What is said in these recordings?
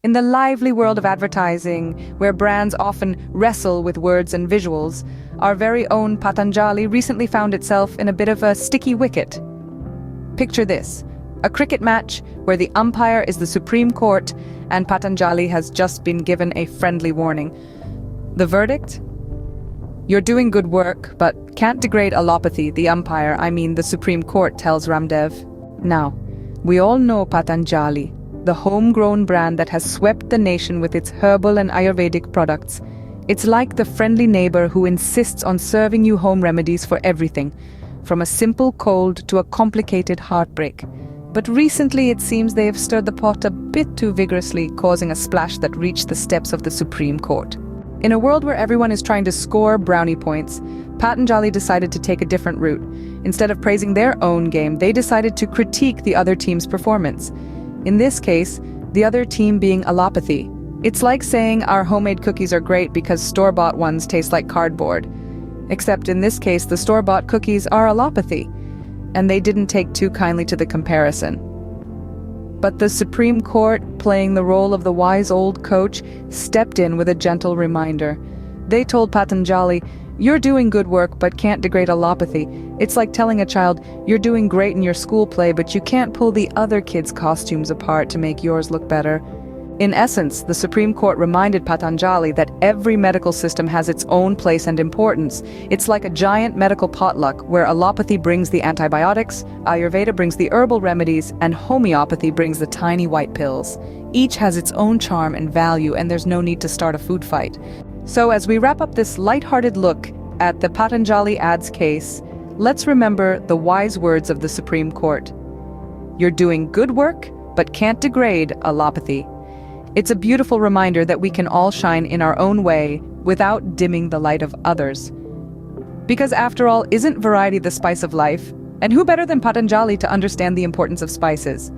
In the lively world of advertising, where brands often wrestle with words and visuals, our very own Patanjali recently found itself in a bit of a sticky wicket. Picture this: a cricket match where the umpire is the Supreme Court and Patanjali has just been given a friendly warning. The verdict? You're doing good work, but can't degrade allopathy, the umpire, the Supreme Court, tells Ramdev. Now, we all know Patanjali, the homegrown brand that has swept the nation with its herbal and Ayurvedic products. It's like the friendly neighbor who insists on serving you home remedies for everything, from a simple cold to a complicated heartbreak. But recently it seems they have stirred the pot a bit too vigorously, causing a splash that reached the steps of the Supreme Court. In a world where everyone is trying to score brownie points, Patanjali decided to take a different route. Instead of praising their own game, they decided to critique the other team's performance. In this case, the other team being allopathy. It's like saying our homemade cookies are great because store-bought ones taste like cardboard. Except in this case, the store-bought cookies are allopathy, and they didn't take too kindly to the comparison. But the Supreme Court, playing the role of the wise old coach, stepped in with a gentle reminder. They told Patanjali, "You're doing good work but can't degrade allopathy." It's like telling a child, "You're doing great in your school play but you can't pull the other kids' costumes apart to make yours look better." In essence, the Supreme Court reminded Patanjali that every medical system has its own place and importance. It's like a giant medical potluck where allopathy brings the antibiotics, Ayurveda brings the herbal remedies, and homeopathy brings the tiny white pills. Each has its own charm and value, and there's no need to start a food fight. So as we wrap up this lighthearted look at the Patanjali ads case, let's remember the wise words of the Supreme Court. You're doing good work, but can't degrade allopathy. It's a beautiful reminder that we can all shine in our own way without dimming the light of others. Because after all, isn't variety the spice of life? And who better than Patanjali to understand the importance of spices?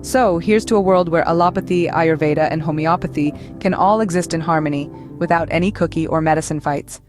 So here's to a world where allopathy, Ayurveda, and homeopathy can all exist in harmony without any cookie or medicine fights.